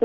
+-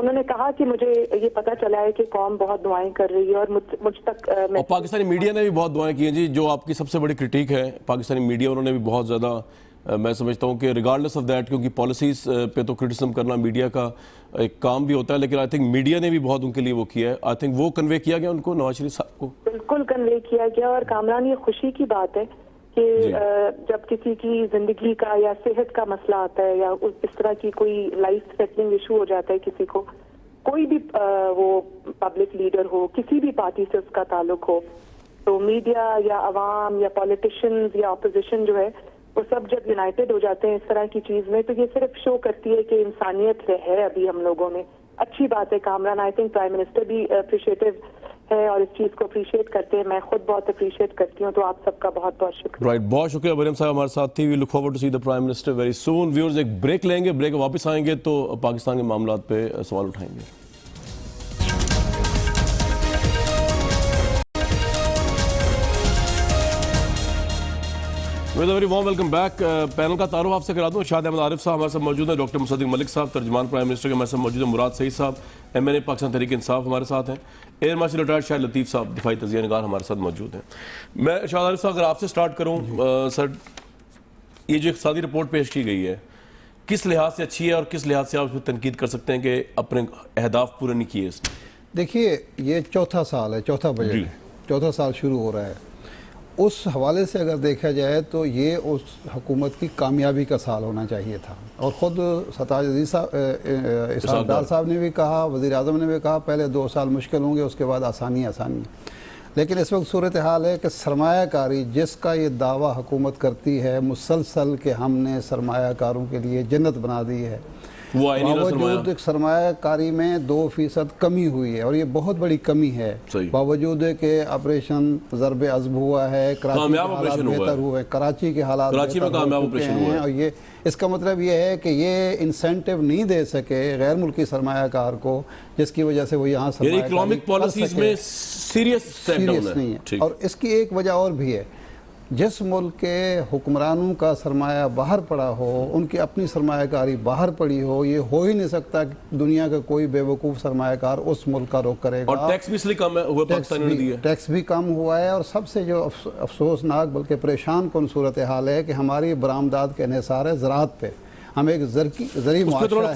انہوں نے کہا کہ مجھے یہ پتہ چلا ہے کہ قوم بہت دعائیں کر رہی ہے اور مجھ تک اور پاکستانی میڈیا نے بھی بہت دعائیں کی ہیں جی. جو آپ کی سب سے بڑی کرٹیک ہے پاکستانی میڈیا, انہوں نے بھی بہت زیادہ میں سمجھتا ہوں کہ ریگارڈلیس آف دیٹ, کیونکہ پالیسیز پہ تو کرٹیسزم کرنا میڈیا کا ایک کام بھی ہوتا ہے, لیکن آئی تھنک میڈیا نے بھی بہت ان کے لیے وہ کیا ہے. آئی تھنک وہ کنوے کیا گیا ان کو, نواز شریف صاحب کو بالکل کنوے کیا گیا. اور کامران یہ خوشی کی بات ہے کہ جب کسی کی زندگی کا یا صحت کا مسئلہ آتا ہے یا اس طرح کی کوئی لائف تھریٹننگ ایشو ہو جاتا ہے کسی کو, کوئی بھی وہ پبلک لیڈر ہو, کسی بھی پارٹی سے اس کا تعلق ہو, تو میڈیا یا عوام یا پولیٹیشینز یا اپوزیشن جو ہے وہ سب جب یونائٹڈ ہو جاتے ہیں اس طرح کی چیز میں, تو یہ صرف شو کرتی ہے کہ انسانیت ہے ابھی ہم لوگوں میں. اچھی بات ہے Kamran. I think prime minister بھی اپریشیٹو ہے اور اس چیز کو اپریشیٹ کرتے ہیں. میں خود بہت اپریشیٹ کرتی ہوں, تو آپ سب کا بہت بہت شکریہ. رائٹ, بہت شکریہ مریم صاحب ہمارے ساتھ تھی. We look forward to see the prime minister very soon. Viewers ایک بریک لیں گے, بریک واپس آئیں گے تو پاکستان کے معاملات پہ سوال اٹھائیں گے. Very warm welcome back. Panel کا تعارف آپ سے کرا دوں. شاہد احمد عارف صاحب ہمارے ساتھ موجود ہیں, ڈاکٹر مصدق ملک صاحب ترجمان پرائم منسٹر کے ہمارے ساتھ موجود ہیں, مراد سعید صاحب MNA پاکستان تحریک انصاف ہمارے ساتھ ہیں, ایئر مارشل ریٹائرڈ شاہد لطیف صاحب دفاعی تجزیہ نگار ہمارے ساتھ موجود ہیں. میں شاہد عارف صاحب اگر آپ سے سٹارٹ کروں, سر یہ جو اقتصادی رپورٹ پیش کی گئی ہے کس لحاظ سے اچھی ہے اور کس لحاظ سے آپ اس پہ تنقید کر سکتے ہیں کہ اپنے اہداف پورے نہیں کیے اس میں؟ دیکھیے یہ چوتھا سال ہے, چوتھا بجٹ ہے, چوتھا سال شروع ہو رہا ہے. اس حوالے سے اگر دیکھا جائے تو یہ اس حکومت کی کامیابی کا سال ہونا چاہیے تھا. اور خود ستاج عزیز صاحب, اسحاق ڈار صاحب نے بھی کہا, وزیر اعظم نے بھی کہا پہلے 2 سال مشکل ہوں گے, اس کے بعد آسانی. لیکن اس وقت صورتحال ہے کہ سرمایہ کاری جس کا یہ دعویٰ حکومت کرتی ہے مسلسل کہ ہم نے سرمایہ کاروں کے لیے جنت بنا دی ہے, باوجود سرمایہ کاری میں 2% کمی ہوئی ہے, اور یہ بہت بڑی کمی ہے. باوجود کہ آپریشن ضرب عضب ہوا ہے, کراچی کے حالات بہتر ہوئے, کراچی کے حالات بہتر ہو چکے ہیں, اور یہ اس کا مطلب یہ ہے کہ یہ انسینٹیو نہیں دے سکے غیر ملکی سرمایہ کار کو, جس کی وجہ سے وہ یہاں سرمایہ کاری کر سکے. سیریس نہیں ہے. اور اس کی ایک وجہ اور بھی ہے, جس ملک کے حکمرانوں کا سرمایہ باہر پڑا ہو, ان کی اپنی سرمایہ کاری باہر پڑی ہو, یہ ہو ہی نہیں سکتا کہ دنیا کا کوئی بے وقوف سرمایہ کار اس ملک کا رخ کرے گا. اور ٹیکس بھی اس لیے کم ہوا, پاکستان نے دیا ٹیکس بھی کم ہوا ہے. اور سب سے جو افسوسناک بلکہ پریشان کن صورتحال ہے کہ ہماری برآمدات کا انحصار ہے زراعت پہ. ہم ایک زرعی معاشرہ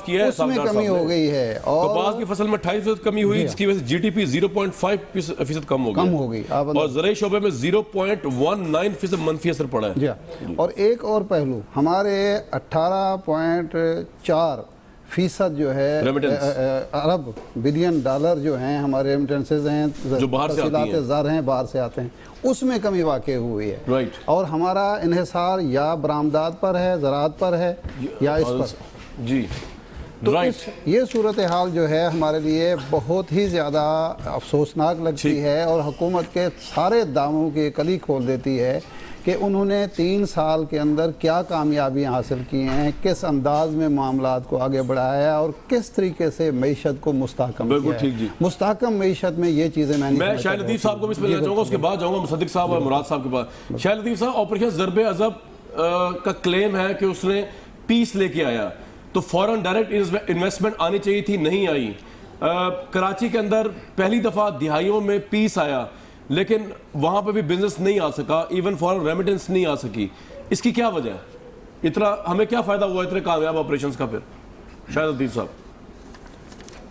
ہے, اس میں کمی ہو گئی ہے, اور کپاس کی فصل میں 28% کمی ہوئی, جس کی وجہ سے جی ڈی پی 0.5% کم ہو گئی, اور زرعی شعبے میں 0.19% منفی اثر پڑا ہے. اور ایک اور پہلو, ہمارے 18.4% جو ہے ارب بلین ڈالر جو ہیں ہمارے ریمیٹنسز ہیں, جو تحصیلات زر ہیں باہر سے آتے ہیں, اس میں کمی واقع ہوئی ہے. اور ہمارا انحصار یا برآمدات پر ہے, زراعت پر ہے, یا اس پر. جی تو یہ صورتحال جو ہے ہمارے لیے بہت ہی زیادہ افسوسناک لگتی ہے, اور حکومت کے سارے دعووں کی کلی کھول دیتی ہے کہ انہوں نے 3 سال کے اندر کیا کامیابیاں حاصل کی ہیں, کس انداز میں معاملات کو آگے بڑھایا ہے, اور کس طریقے سے معیشت کو مستحکم کیا ہے. مستحکم معیشت میں یہ چیزیں میں شاہد لطیف صاحب کو بھی اس میں لینا چاہوں گا, اس کے بعد جاؤں گا مصدق صاحب اور مراد صاحب کے بعد. شاہد لطیف صاحب, آپریشن ضرب عضب کا کلیم ہے کہ اس نے پیس لے کے آیا, تو فوراً ڈائریکٹ انویسٹمنٹ آنی چاہیے تھی, نہیں آئی. کراچی کے اندر پہلی دفعہ دہائیوں میں پیس آیا, لیکن وہاں پہ بھی بزنس نہیں آ سکا, ایون فورن ریمیٹنس نہیں آ سکی. اس کی کیا وجہ ہے؟ اتنا ہمیں کیا فائدہ ہوا اتنے کامیاب آپریشنز کا؟ پھر شاہد لطیف صاحب.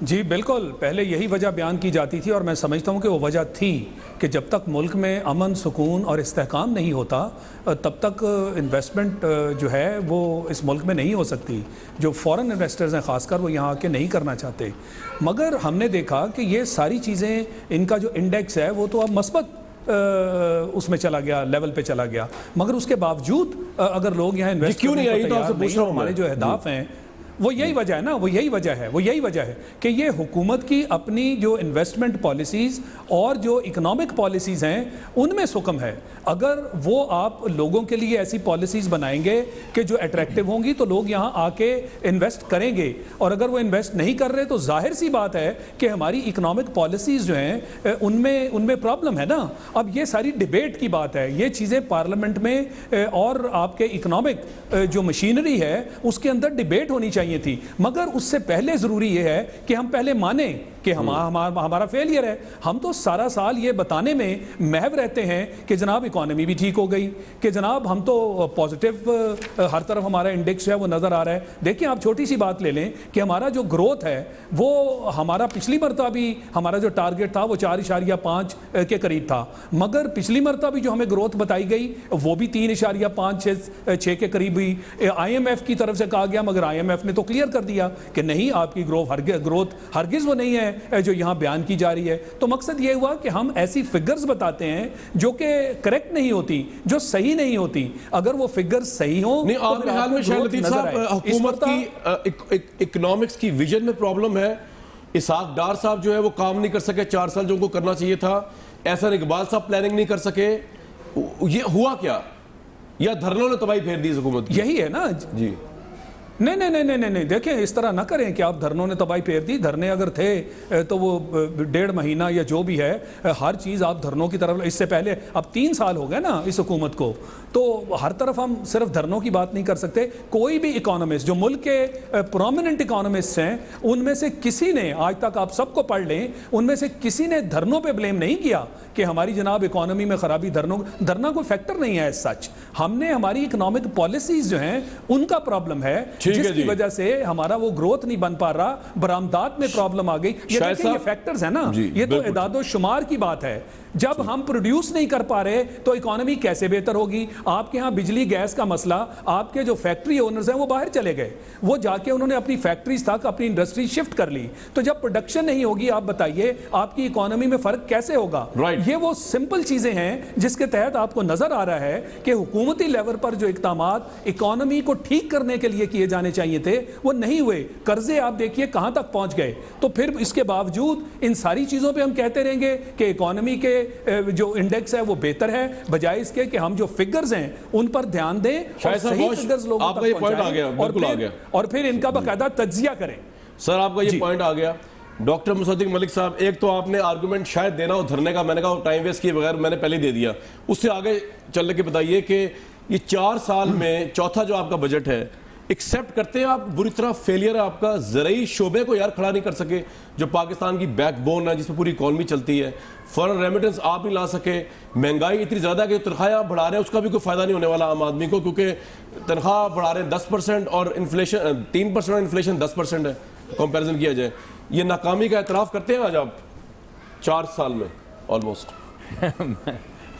جی بالکل, پہلے یہی وجہ بیان کی جاتی تھی, اور میں سمجھتا ہوں کہ وہ وجہ تھی کہ جب تک ملک میں امن, سکون اور استحکام نہیں ہوتا تب تک انویسٹمنٹ جو ہے وہ اس ملک میں نہیں ہو سکتی. جو فورن انویسٹرز ہیں خاص کر, وہ یہاں آ کے نہیں کرنا چاہتے. مگر ہم نے دیکھا کہ یہ ساری چیزیں, ان کا جو انڈیکس ہے وہ تو اب مثبت اس میں چلا گیا, لیول پہ چلا گیا, مگر اس کے باوجود اگر لوگ یہاں انویسٹ کیوں نہیں آئی, تو آپ سے پوچھ رہا ہوں, ہمارے جو اہداف ہیں وہ یہی وجہ ہے نا, وہ یہی وجہ ہے کہ یہ حکومت کی اپنی جو انویسٹمنٹ پالیسیز اور جو اکنامک پالیسیز ہیں ان میں سکم ہے. اگر وہ آپ لوگوں کے لیے ایسی پالیسیز بنائیں گے کہ جو اٹریکٹیو ہوں گی تو لوگ یہاں آ کے انویسٹ کریں گے, اور اگر وہ انویسٹ نہیں کر رہے تو ظاہر سی بات ہے کہ ہماری اکنامک پالیسیز جو ہیں ان میں پرابلم ہے نا. اب یہ ساری ڈیبیٹ کی بات ہے, یہ چیزیں پارلیمنٹ میں اور آپ کے اکنامک جو مشینری ہے اس کے اندر ڈیبیٹ ہونی چاہیے چاہیے تھی, مگر اس سے پہلے ضروری یہ ہے کہ ہم پہلے مانیں کہ ہمارا فیلئر ہے. ہم تو سارا سال یہ بتانے میں محو رہتے ہیں کہ جناب اکانومی بھی ٹھیک ہو گئی, کہ جناب ہم تو پازیٹیو ہر طرف ہمارا انڈیکس ہے وہ نظر آ رہا ہے. دیکھیں آپ چھوٹی سی بات لے لیں کہ ہمارا جو گروتھ ہے وہ ہمارا پچھلی مرتبہ بھی ہمارا جو ٹارگٹ تھا وہ 4.5 کے قریب تھا, مگر پچھلی مرتبہ بھی جو ہمیں گروتھ بتائی گئی وہ بھی 3.5-6 کے قریب ہوئی. آئی ایم ایف کی طرف سے کہا گیا, مگر آئی ایم ایف نے تو کلیئر کر دیا کہ نہیں, آپ کی گروتھ ہرگز وہ نہیں ہے جو یہاں بیان کی جا رہی ہے. تو مقصد یہ ہوا کہ ہم ایسی فگرز بتاتے ہیں جو کہ کریکٹ نہیں ہوتی, جو صحیح نہیں ہوتی. اگر وہ فگرز صحیح ہوں نہیں, آپ کے خیال میں شاہد لطیف صاحب حکومت کی اکنامکس کی ویژن میں پرابلم ہے؟ اسحاق ڈار صاحب جو ہے وہ کام نہیں کر سکے 4 سال جو ان کو کرنا چاہیے تھا, احسن اقبال صاحب پلاننگ نہیں کر سکے, یہ ہوا کیا, یا دھرنوں نے تباہی پھیر دی حکومت کی؟ یہی ہے نا جی. نہیں, دیکھیں اس طرح نہ کریں کہ آپ دھرنوں نے تباہی پھیر دی. دھرنے اگر تھے تو وہ 1.5 مہینہ یا جو بھی ہے, ہر چیز آپ دھرنوں کی طرف, اس سے پہلے اب 3 سال ہو گئے نا اس حکومت کو, تو ہر طرف ہم صرف دھرنوں کی بات نہیں کر سکتے. کوئی بھی اکانومسٹ جو ملک کے پرومیننٹ اکانومسٹ ہیں ان میں سے کسی نے آج تک, آپ سب کو پڑھ لیں, ان میں سے کسی نے دھرنوں پہ بلیم نہیں کیا کہ ہماری جناب اکانومی میں خرابی دھرنا کوئی فیکٹر نہیں ہے. سچ ہم نے ہماری اکنامک پالیسیز جو ہیں ان کا پرابلم ہے, جس کی وجہ سے ہمارا وہ گروتھ نہیں بن پا رہا, برآمدات میں پرابلم آ گئی. یہ دیکھیں یہ فیکٹرز ہیں نا, یہ تو اعداد و شمار کی بات ہے. جب ہم پروڈیوس نہیں کر پا رہے تو اکانومی کیسے بہتر ہوگی؟ آپ کے ہاں بجلی گیس کا مسئلہ, آپ کے جو فیکٹری اونرز ہیں وہ باہر چلے گئے, وہ جا کے انہوں نے اپنی فیکٹریز تک اپنی انڈسٹری شفٹ کر لی. تو جب پروڈکشن نہیں ہوگی, آپ بتائیے آپ کی اکانومی میں فرق کیسے ہوگا؟ یہ وہ سمپل چیزیں ہیں جس کے تحت آپ کو نظر آ رہا ہے کہ حکومتی لیول پر جو اقدامات اکانومی کو ٹھیک کرنے کے لیے کیے جانے چاہیے تھے وہ نہیں ہوئے. قرضے آپ دیکھیے کہاں تک پہنچ گئے. تو پھر اس کے باوجود ان ساری چیزوں پہ ہم کہتے رہیں گے کہ اکانومی کے جو انڈیکس ہے وہ بہتر ہے, بجائے اس کے کہ ہم جو فگرز ہیں ان پر دھیان دیں اور صحیح فگرز لوگوں تک پہنچائیں اور پھر ان کا باقاعدہ تجزیہ کریں. سر آپ کا یہ پوائنٹ آ گیا. ڈاکٹر مصدق ملک صاحب, ایک تو آپ نے آرگومنٹ شاید دینا ہو دھرنے کا, میں نے کہا ٹائم ویسٹ کیے بغیر میں نے پہلے دے دیا. اس سے آگے چل کے بتائیے کہ یہ 4 سال میں چوتھا جو آپ کا بجٹ ہے, ایکسیپٹ کرتے ہیں آپ بری طرح فیلئر ہے آپ کا, زرعی شعبے کو یار کھڑا نہیں کر سکے جو پاکستان کی بیک بون ہے جس پہ پوری اکانومی چلتی ہے, فارن ریمیٹنس آپ نہیں لا سکے, مہنگائی اتنی زیادہ کہ تنخواہیں آپ بڑھا رہے ہیں اس کا بھی کوئی فائدہ نہیں ہونے والا عام آدمی کو, کیونکہ تنخواہ بڑھا رہے ہیں 10% اور انفلیشن 3% اور انفلیشن 10% ہے کمپیریزن کیا جائے. یہ ناکامی کا اعتراف کرتے ہیں آج آپ 4 سال میں آلموسٹ؟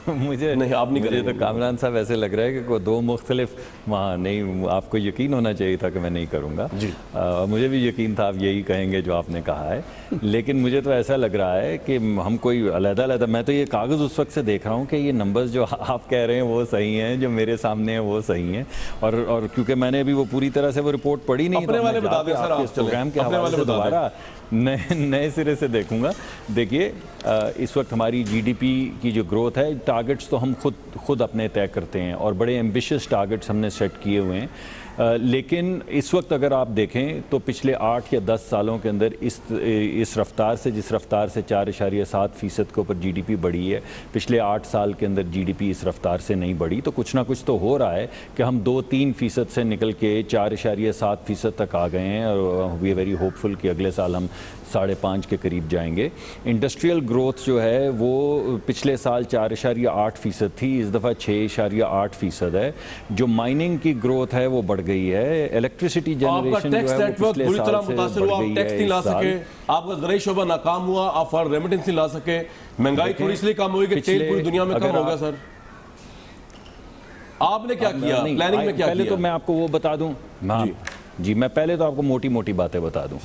مجھے تو کامران صاحب ایسے لگ رہا ہے کہ 2 مختلف وہاں نہیں, آپ کو یقین ہونا چاہیے تھا کہ میں نہیں کروں گا. مجھے بھی یقین تھا آپ یہی کہیں گے جو آپ نے کہا ہے, لیکن مجھے تو ایسا لگ رہا ہے کہ ہم کوئی علیحدہ میں تو یہ کاغذ اس وقت سے دیکھ رہا ہوں کہ یہ نمبرز جو آپ کہہ رہے ہیں وہ صحیح ہیں, جو میرے سامنے ہیں وہ صحیح ہیں, اور کیونکہ میں نے ابھی وہ پوری طرح سے وہ رپورٹ پڑھی نہیں, پروگرام کے حوالے سے دوبارہ نئے سرے سے دیکھوں گا. دیکھیے اس وقت ہماری جی ڈی پی کی جو گروتھ ہے, ٹارگٹس تو ہم خود اپنے طے کرتے ہیں اور بڑے ایمبیشس ٹارگٹس ہم نے سیٹ کیے ہوئے ہیں, لیکن اس وقت اگر آپ دیکھیں تو پچھلے 8 یا 10 سالوں کے اندر اس رفتار سے, جس رفتار سے 4.7% کے اوپر جی ڈی پی بڑھی ہے, پچھلے 8 سال کے اندر جی ڈی پی اس رفتار سے نہیں بڑھی. تو کچھ نہ کچھ تو ہو رہا ہے کہ ہم 2-3% سے نکل کے 4.7% تک آ گئے ہیں, اور وی آر ویری ہوپ فل کہ اگلے سال ہم 5.5 کے قریب جائیں گے. انڈسٹریل گروتھ جو ہے وہ پچھلے سال 4.8% تھی, اس دفعہ 6.8% ہے. جو مائننگ کی گروتھ ہے وہ بڑھ گئی ہے. الیکٹریسٹی جنریشن جو ہے وہ پچھلے سال سے بڑھ گئی ہے. اس سال آپ کا زرعی شعبہ ناکام ہوا, آپ فارن ریمیٹنس نہیں لا سکے, مہنگائی تھوڑی اس لیے کم ہوئی کہ تیل پوری دنیا میں کم ہوگا. سر آپ نے کیا کیا, پلاننگ میں کیا کیا؟ پہلے تو میں آپ کو وہ بتا دوں, جی میں پہلے تو آپ کو موٹی موٹی باتیں بتا دوں.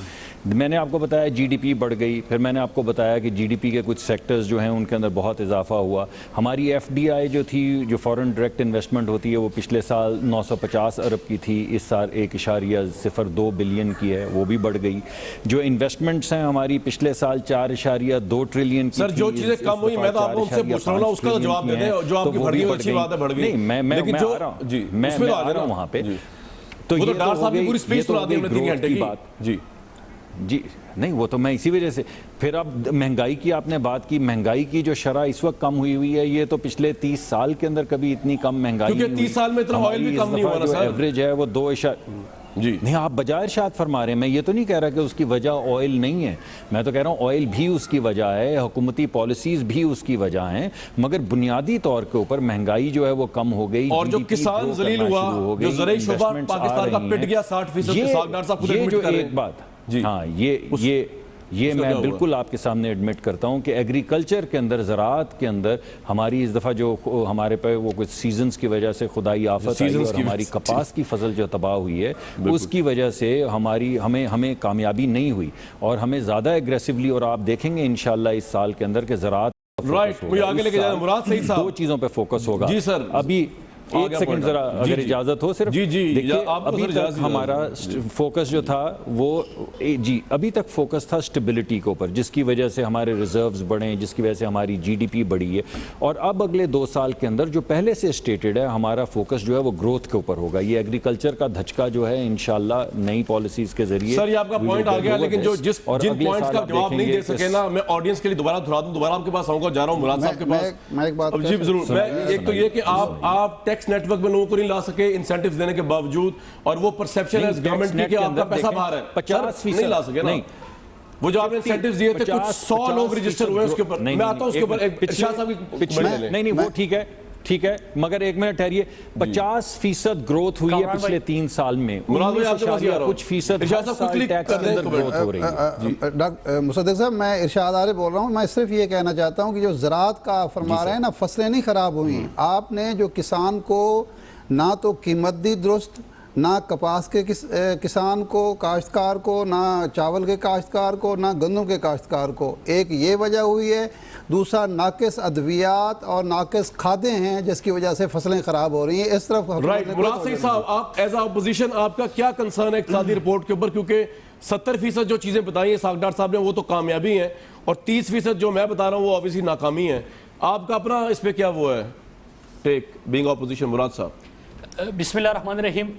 میں نے آپ کو بتایا جی ڈی پی بڑھ گئی, پھر میں نے آپ کو بتایا کہ جی ڈی پی کے کچھ سیکٹرز جو ہیں ان کے اندر بہت اضافہ ہوا. ہماری ایف ڈی آئی جو تھی, جو فورن ڈائریکٹ انویسٹمنٹ ہوتی ہے, وہ پچھلے سال 950 ارب کی تھی, اس سال 1.02 بلین کی ہے, وہ بھی بڑھ گئی. جو انویسٹمنٹس ہیں ہماری پچھلے سال 4.2 ٹریلین کی. سر جو چیزیں کم ہوئی میں تو آپ کو ان سے پوچھ رہا ہوں, اس کا جواب دے دیں. جو آپ کی بڑھ گئی اچھی بات ہے, بڑھ گئی. نہیں میں آ رہا ہوں, جی میں آ رہا ہوں وہاں پہ. تو یہ ڈاکٹر صاحب کی پوری سپیچ سنا دی ہم نے 3 گھنٹے کی بات. جی نہیں, وہ تو میں اسی وجہ سے. پھر اب مہنگائی کی آپ نے بات کی, مہنگائی کی جو شرح اس وقت کم ہوئی ہے, یہ تو پچھلے 30 سال کے اندر کبھی اتنی کم مہنگائی نہیں ہوئی. کیونکہ 30 سال میں اتنا آئل بھی کم نہیں ہوا نا سر. ایوریج ہے وہ نہیں آپ بجائے ارشاد فرما رہے ہیں. میں یہ تو نہیں کہہ رہا کہ اس کی وجہ آئل نہیں ہے, میں تو کہہ رہا ہوں آئل بھی اس کی وجہ ہے, حکومتی پالیسیز بھی اس کی وجہ ہیں, مگر بنیادی طور کے اوپر مہنگائی جو ہے وہ کم ہو گئی, اور جو کسان ذلیل ہوا, جو زرعی شعبہ پاکستان کا پٹ گیا 60% اسحاق ڈار صاحب خود ایڈمٹ کر رہے ہیں. ایک بات, ہاں یہ میں بالکل آپ کے سامنے ایڈمٹ کرتا ہوں کہ ایگریکلچر کے اندر, زراعت کے اندر ہماری اس دفعہ جو ہمارے پہ وہ کچھ سیزنز کی وجہ سے خدائی آفت آئی اور ہماری کپاس کی فصل جو تباہ ہوئی ہے, اس کی وجہ سے ہمیں کامیابی نہیں ہوئی, اور ہمیں زیادہ ایگریسولی, اور آپ دیکھیں گے انشاءاللہ اس سال کے اندر کہ زراعت رائٹ, مجھے آگے لے کے جانا مراد صحیح صاحب, 2 چیزوں پہ فوکس ہوگا. جی سر, ابھی ایک سیکنڈ ذرا اگر اجازت ہو صرف. جی ابھی تک ہمارا فوکس جو تھا وہ ابھی تک فوکس تھا سٹیبلٹی کے اوپر, جس کی وجہ سے ہمارے ریزروز بڑھیں, جس کی وجہ سے ہماری جی ڈی پی بڑھی ہے. اور اب اگلے 2 سال کے اندر جو پہلے سے اسٹیٹڈ ہے, ہمارا فوکس جو ہے وہ گروتھ کے اوپر ہوگا. یہ ایگریکلچر کا دھچکا جو ہے انشاءاللہ نئی پالیسیز کے ذریعے. سر یہ آپ کا پوائنٹ آ گیا, لیکن جن پوائنٹس کا جواب نہیں دے سکے نا, میں آڈینس کے لیے دوبارہ دہرا دوں, دوبارہ آپ کے پاس آؤں گا, جا رہا ہوں مراد صاحب کے پاس. جی ضرور. ایک تو یہ کہ آپ ٹیکس نیٹ ورک میں لوگوں کو نہیں لا سکے انسینٹیوز دینے کے باوجود, اور وہ پرسیپشن ہے گورنمنٹ کی کہ آپ کا پیسہ باہر ہے, 50% نہیں لا سکے نا. وہ جو آپ نے انسینٹیوز دیے تھے, کچھ 100 لوگ رجسٹر ہوئے اس کے اوپر. میں آتا ہوں اس کے اوپر ارشاد صاحب کی. نہیں وہ ٹھیک ہے, مگر ایک منٹ ٹھہریے. 50% گروتھ ہوئی ہے پچھلے 3 سال میں, کچھ فیصد ٹیکس کے اندر گروتھ ہو رہی ہے. مصدق صاحب, میں ارشاد عارف بول رہا ہوں. میں صرف یہ کہنا چاہتا ہوں کہ جو زراعت کا فرما رہے ہیں نا, فصلیں نہیں خراب ہوئی. آپ نے جو کسان کو نہ تو قیمت دی درست, نہ کپاس کے کسان کو, کاشتکار کو, نہ چاول کے کاشتکار کو, نہ گندم کے کاشتکار کو. ایک یہ وجہ ہوئی ہے, دوسرا ناقص ادویات اور ناقص کھادیں ہیں جس کی وجہ سے فصلیں خراب ہو رہی ہیں. اس طرف رائٹ. مراد صحیح صاحب, آپ ایز اپوزیشن آپ کا کیا کنسرن ہے اقتصادی رپورٹ کے اوپر, کیونکہ 70% جو چیزیں بتائی ہیں اسحاق ڈار صاحب نے وہ تو کامیابی ہیں, اور 30% جو میں بتا رہا ہوں وہ obviously ناکامی ہے. آپ کا اپنا اس پہ کیا وہ ہے ٹیک بینگ اپوزیشن, مراد صاحب؟ بسم اللہ الرحمن الرحیم.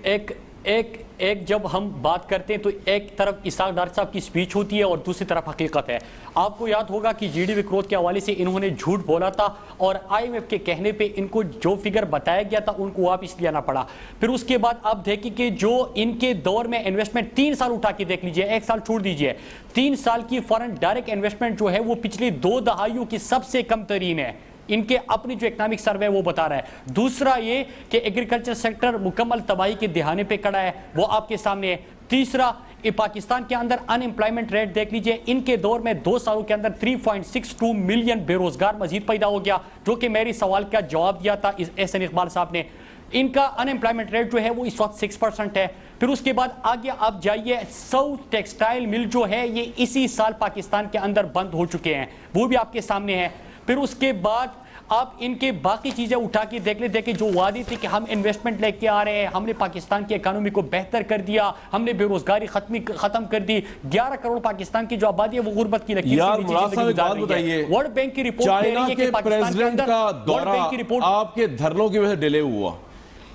ایک جب ہم بات کرتے ہیں تو ایک طرف اسحاق ڈار صاحب کی سپیچ ہوتی ہے اور دوسری طرف حقیقت ہے. آپ کو یاد ہوگا کہ جی ڈی پی گروتھ کے حوالے سے انہوں نے جھوٹ بولا تھا, اور آئی ایم ایف کے کہنے پہ ان کو جو فگر بتایا گیا تھا ان کو واپس لینا پڑا. پھر اس کے بعد آپ دیکھیں کہ جو ان کے دور میں انویسٹمنٹ 3 سال اٹھا کے دیکھ لیجئے, 1 سال چھوڑ دیجئے, 3 سال کی فارن ڈائریکٹ انویسٹمنٹ جو ہے وہ پچھلی 2 دہائیوں کی سب سے کم ترین ہے. ان کے اپنی جو اکنامک سروے وہ بتا رہا ہے. دوسرا یہ کہ ایگریکلچر سیکٹر مکمل تباہی کے دہانے پہ کھڑا ہے, وہ آپ کے سامنے ہے. تیسرا, پاکستان کے اندر ان امپلائمنٹ ریٹ دیکھ لیجئے, ان کے دور میں 2 سالوں کے اندر 3.62 ملین بے روزگار مزید پیدا ہو گیا, جو کہ میری سوال کا جواب دیا تھا احسن اقبال صاحب نے. ان کا ان امپلائمنٹ ریٹ جو ہے وہ اس وقت 6% ہے. پھر اس کے بعد آگے آپ جائیے, 100 ٹیکسٹائل مل جو ہے یہ اسی سال پاکستان کے اندر بند ہو چکے ہیں, وہ بھی آپ کے سامنے ہے. پھر اس کے بعد آپ ان کے باقی چیزیں اٹھا کے دیکھ لیں, دیکھیں جو وعدے تھے کہ ہم انویسٹمنٹ لے کے آ رہے ہیں, ہم نے پاکستان کی اکانومی کو بہتر کر دیا, ہم نے بے روزگاری ختم کر دی, 11 کروڑ پاکستان کی جو آبادی ہے وہ غربت کی لکیر سے نیچے زندگی گزار رہی ہے. ورلڈ بینک کی رپورٹ کہہ رہی ہے کہ پاکستان کے اندر ورلڈ بینک کی رپورٹ آپ کے دھرنوں کی وجہ سے ڈیلے ہوا.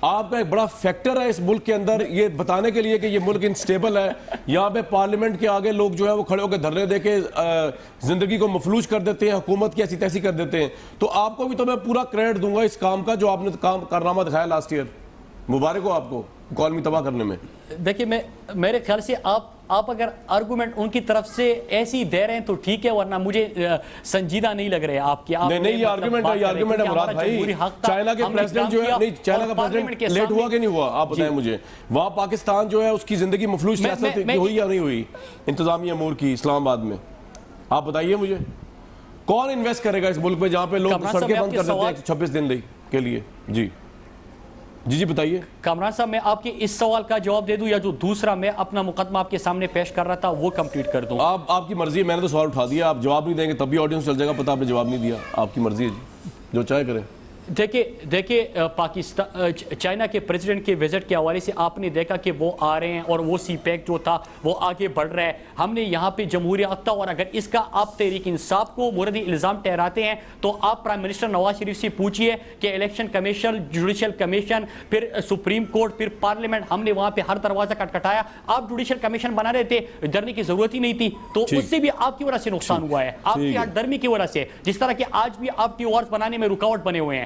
آپ کا ایک بڑا فیکٹر ہے اس ملک کے اندر یہ بتانے کے لیے کہ یہ ملک انسٹیبل ہے. یہاں پہ پارلیمنٹ کے آگے لوگ جو ہے وہ کھڑے ہو کے دھرنے دے کے زندگی کو مفلوج کر دیتے ہیں, حکومت کی ایسی تیسی کر دیتے ہیں. تو آپ کو بھی تو میں پورا کریڈٹ دوں گا اس کام کا جو آپ نے کارنامہ دکھایا لاسٹ ایئر. مبارک ہو آپ کو اکانومی تباہ کرنے میں. دیکھیں میرے خیال سے آپ اگر آرگومنٹ ان کی طرف سے ایسی دے رہے ہیں تو ٹھیک ہے, ورنہ مجھے سنجیدہ نہیں لگ رہے آپ کی. نہیں یہ آرگومنٹ ہے مراد بھائی. چائنا کے پریزیڈنٹ جو ہے, نہیں چائنا کا پریزیڈنٹ لیٹ ہوا کہ نہیں ہوا آپ بتائیں مجھے. وہاں پاکستان جو ہے اس کی زندگی مفلوج سیاست ہوئی یا نہیں ہوئی انتظامی امور کی اسلام آباد میں, آپ بتائیے مجھے. کون انویسٹ کرے گا اس ملک میں جہاں پہ لوگ سڑکیں بند کر دیتے ہیں 26 دن کے لیے. جی بتائیے کامران صاحب. میں آپ کے اس سوال کا جواب دے دوں یا جو دوسرا میں اپنا مقدمہ آپ کے سامنے پیش کر رہا تھا وہ کمپلیٹ کر دوں؟ آپ کی مرضی ہے, میں نے تو سوال اٹھا دیا, آپ جواب نہیں دیں گے تب بھی آڈینس چل جائے گا پتہ آپ نے جواب نہیں دیا. آپ کی مرضی ہے جی, جو چاہے کریں. دیکھیں پاکستان چائنا کے پریزیڈنٹ کے وزٹ کے حوالے سے آپ نے دیکھا کہ وہ آ رہے ہیں اور وہ سی پیک جو تھا وہ آگے بڑھ رہا ہے. ہم نے یہاں پہ جمہوریہ اختہ, اور اگر اس کا آپ تحریک انصاف کو مورد الزام ٹھہراتے ہیں تو آپ پرائم منسٹر نواز شریف سے پوچھئے کہ الیکشن کمیشن, جوڈیشل کمیشن, پھر سپریم کورٹ, پھر پارلیمنٹ, ہم نے وہاں پہ ہر دروازہ کٹکھٹایا. آپ جوڈیشل کمیشن بنا رہے تھے, ڈرنے کی ضرورت ہی نہیں تھی, تو اس سے بھی آپ کی وجہ سے نقصان ہوا ہے, آپ کی ہٹ درمی کی وجہ سے. جس طرح کہ آج بھی آپ ٹی او آرز بنانے میں رکاوٹ بنے ہوئے ہیں.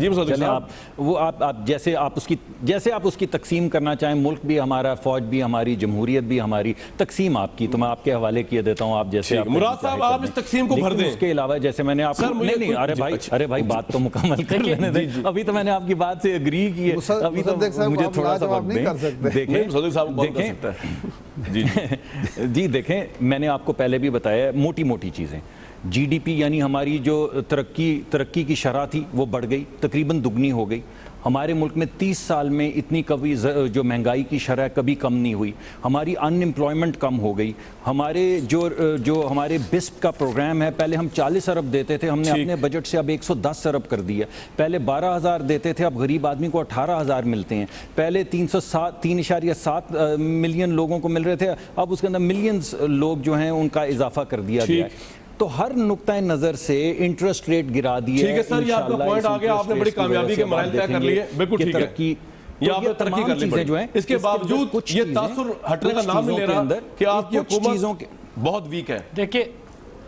جی مصدق چلیں صاحب، آپ وہ آپ جیسے آپ اس کی تقسیم کرنا چاہیں، ملک بھی ہمارا، فوج بھی ہماری، جمہوریت بھی ہماری، تقسیم آپ کی، تو میں آپ کے حوالے کیے دیتا ہوں، آپ جیسے آپ مراد صاحب آپ اس تقسیم کو بھر دیں۔ اس کے علاوہ جیسے میں نے آپ کو نہیں ارے بھائی بات تو مکمل کر لینے دیں، ابھی تو میں نے آپ کی بات سے اگری کی ہے، ابھی تو مجھے تھوڑا سا وقت دیں۔ جی دیکھیں، میں نے آپ کو پہلے بھی بتایا موٹی موٹی چیزیں، جی ڈی پی یعنی ہماری جو ترقی کی شرح تھی وہ بڑھ گئی، تقریباً دگنی ہو گئی۔ ہمارے ملک میں 30 سال میں اتنی کبھی جو مہنگائی کی شرح کبھی کم نہیں ہوئی، ہماری ان امپلائمنٹ کم ہو گئی، ہمارے جو ہمارے بسپ کا پروگرام ہے، پہلے ہم 40 ارب دیتے تھے، ہم نے اپنے بجٹ سے اب 110 ارب کر دیا، پہلے 12,000 دیتے تھے، اب غریب آدمی کو 18,000 ملتے ہیں، پہلے 3.7 ملین لوگوں کو مل رہے تھے، اب اس کے اندر ملینز لوگ جو ہیں ان کا اضافہ کر دیا گیا ہے۔ تو ہر نقطۂ نظر سے انٹرسٹ ریٹ گرا دیے، ٹھیک ہے سر، یہ آپ کا پوائنٹ آ گیا، آپ نے بڑی کامیابی کے مراحل طے کر لیے، بالکل ٹھیک ہے، یہ آپ نے ترقی کر لی جو ہیں، اس کے باوجود یہ تاثر ہٹنے کا نام نہیں لے رہا کہ آپ کی حکومت بہت ویک ہے۔ دیکھیں،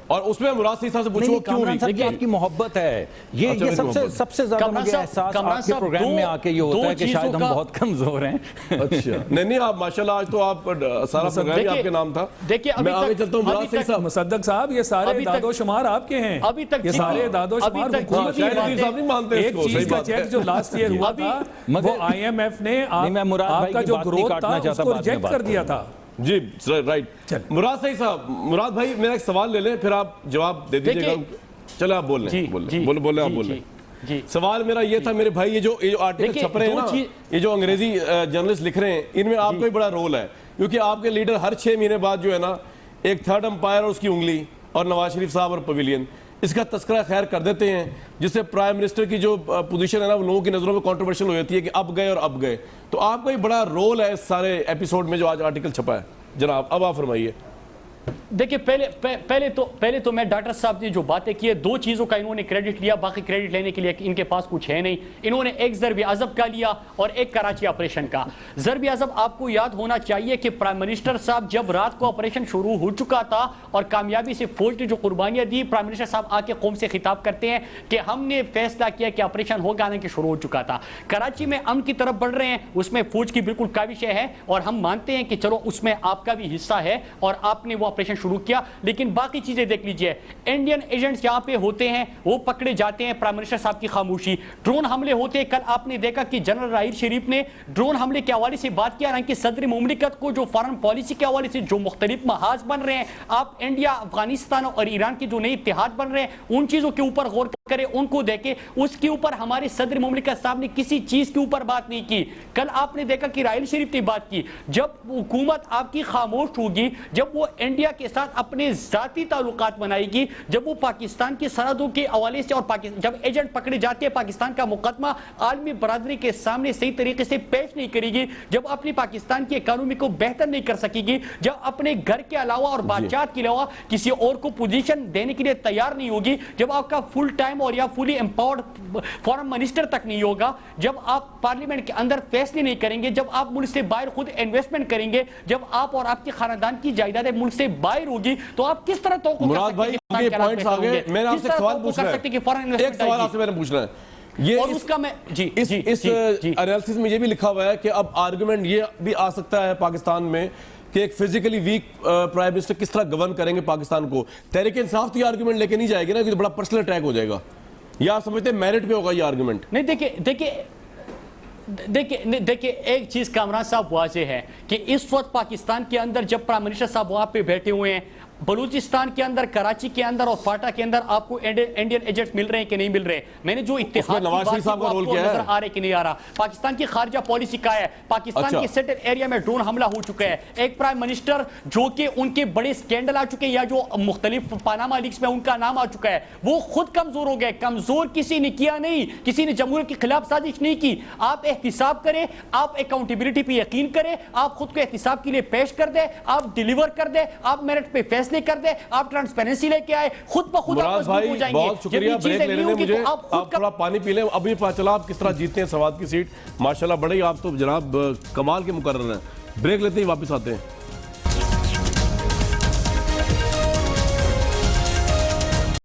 اور اس میں مراد صاحب سے پوچھو کیوں ویک؟ دیکھیں آپ کی محبت ہے، یہ سب سے زیادہ مجھے احساس آپ کے پروگرام میں آ کے یہ ہوتا ہے کہ شاید ہم بہت کمزور ہیں۔ اچھا نہیں آپ ماشاءاللہ، آج تو آپ سارا پروگرام ہی آپ کے نام تھا۔ میں آگے چلتا ہوں، مراد صاحب مصدق صاحب یہ سارے اعداد و شمار آپ کے ہیں، ابھی تک یہ سارے اعداد و شمار حکومتی باتیں۔ ایک چیز کا چیک جو لاسٹ ایئر ہوا تھا وہ آئی ایم ایف نے آپ کا جو گروتھ تھا اس کو ریجیکٹ کر دیا تھا۔ جی رائٹ، مراد صاحب، مراد بھائی میرا ایک سوال لے لیں پھر آپ جواب دے دیجیے گا۔ چلیں آپ بول لیں، سوال میرا یہ تھا میرے بھائی، یہ جو آرٹیکل چھپ رہے ہیں نا، یہ جو انگریزی جرنلسٹ لکھ رہے ہیں، ان میں آپ کا بھی بڑا رول ہے، کیونکہ آپ کے لیڈر ہر 6 مہینے بعد جو ہے نا ایک تھرڈ امپائر اور اس کی انگلی اور نواز شریف صاحب اور پویلین اس کا تذکرہ خیر کر دیتے ہیں، جس سے پرائم منسٹر کی جو پوزیشن ہے نا وہ لوگوں کی نظروں میں کنٹروورشل ہو جاتی ہے کہ اب گئے اور اب گئے۔ تو آپ کا بھی بڑا رول ہے اس سارے ایپیسوڈ میں جو آج آرٹیکل چھپا ہے۔ جناب اب آپ فرمائیے۔ دیکھیں پہلے تو میں ڈاکٹر صاحب نے جو باتیں کی ہے، 2 چیزوں کا انہوں نے کریڈٹ لیا، باقی کریڈٹ لینے کے لیے ان کے پاس کچھ ہے نہیں۔ انہوں نے ایک ضرب عضب کا لیا اور ایک کراچی آپریشن کا۔ ضرب عضب آپ کو یاد ہونا چاہیے کہ پرائم منسٹر صاحب جب رات کو آپریشن شروع ہو چکا تھا اور کامیابی سے فوج نے جو قربانیاں دی، پرائم منسٹر صاحب آ کے قوم سے خطاب کرتے ہیں کہ ہم نے فیصلہ کیا کہ آپریشن ہوگا، آنے کے شروع ہو چکا تھا۔ کراچی میں امن کی طرف بڑھ رہے ہیں، اس میں فوج کی بالکل کاوشیں ہیں اور ہم مانتے ہیں کہ چلو اس میں آپ کا بھی حصہ ہے اور آپ نے وہ آپریشن شروع کیا، لیکن باقی چیزیں دیکھ لیجئے۔ انڈین ایجنٹس یہاں پہ ہوتے ہیں، وہ پکڑے جاتے ہیں، پرائم منسٹر صاحب کی خاموشی۔ ڈرون حملے ہوتے ہیں، کل آپ نے دیکھا کہ جنرل راحیل شریف نے ڈرون حملے کے حوالے سے بات کیا، حالانکہ صدر مملکت کو جو فارن پالیسی کے حوالے سے جو مختلف محاذ بن رہے ہیں، آپ انڈیا، افغانستان اور ایران کے جو نئے اتحاد بن رہے ہیں ان چیزوں کے اوپر غور کریں، ان کو دیکھیں، اس کے اوپر ہمارے صدر مملکت صاحب نے کسی چیز کے اوپر بات نہیں کی۔ کل آپ نے دیکھا کہ راحیل شریف نے بات کی، جب حکومت آپ کی خاموش ہوگی، جب وہ انڈیا کے ساتھ اپنے ذاتی تعلقات بنائے گی، جب وہ پاکستان کی سرحدوں کے حوالے سے اور جب ایجنٹ پکڑے جاتے ہیں، پاکستان کا مقدمہ عالمی برادری کے سامنے صحیح طریقے سے پیش نہیں کرے گی، جب اپنی پاکستان کی اکانومی کو بہتر نہیں کر سکے گی، جب اپنے گھر کے علاوہ اور بادشاہت کے علاوہ کسی اور کو پوزیشن دینے کے لیے تیار نہیں ہوگی، جب آپ کا فل ٹائم اور یا فلی امپاورڈ فارن منسٹر تک نہیں ہوگا، جب آپ پارلیمنٹ کے اندر فیصلے نہیں کریں گے، جب آپ ملک سے باہر خود انویسٹمنٹ کریں گے، جب آپ اور آپ کے خاندان کی جائیدادیں ملک سے باہر ہوگی، تو آپ کس طرح توقع کر مراد بھائی یہ پوائنٹس آگے، میں نے آپ سے سوال پوچھنا ہے، ایک سوال آپ سے میں نے پوچھنا ہے، یہ اس کا میں اس انالیسس میں یہ بھی لکھا ہوا ہے کہ اب آرگومنٹ یہ بھی آ سکتا ہے پاکستان میں کہ ایک فزیکلی ویک پرائم منسٹر کس طرح گورن کریں گے پاکستان کو۔ تحریک انصاف تو یہ آرگومنٹ لے کے نہیں جائے گی نا کہ بڑا پرسنل اٹیک ہو جائے گا، یا آپ سمجھتے ہیں میرٹ پہ ہوگا یہ آرگومنٹ؟ نہیں، دیکھیں ایک چیز کامران صاحب واضح ہے کہ اس وقت پاکستان کے اندر جب پرائم منسٹر صاحب وہاں پہ بیٹھے ہوئے ہیں، بلوچستان کے اندر، کراچی کے اندر اور فاٹا کے اندر آپ کو انڈین ایجنٹس مل رہے ہیں کہ نہیں مل رہے؟ میں نے جو اتحاد کی بات کی وہ آپ کو نظر آ رہے کہ نہیں آ رہا؟ پاکستان کی خارجہ پالیسی کا ہے، پاکستان کے سیٹل ایریا میں ڈرون حملہ ہو چکا ہے، ایک پرائم منسٹر جو کہ ان کے بڑے سکینڈل آ چکے ہیں یا جو مختلف پاناما لیکس میں ان کا نام آ چکا ہے، وہ خود کمزور ہو گئے۔ کمزور کسی نے کیا نہیں، کسی نے جمہوریت کے خلاف سازش نہیں کی۔ آپ احتساب کریں، آپ اکاؤنٹیبلٹی پہ یقین کریں، آپ خود کو احتساب کے لیے پیش کر دیں، آپ ڈیلیور کر دیں، آپ میرٹ پہ فیصلے کر دیں، آپ ٹرانسپیرنسی لے کے آئے، خود بخود آپ مضبوط ہو جائیں گے۔ بہت شکریہ بریک لینے نے مجھے، آپ تھوڑا پانی پی لیں، ابھی پتہ چلا آپ کس طرح جیتے ہیں سوات کی سیٹ، ماشاءاللہ بڑے ہی آپ تو جناب کمال کے مقرر ہیں۔ بریک لیتے ہی واپس آتے ہیں۔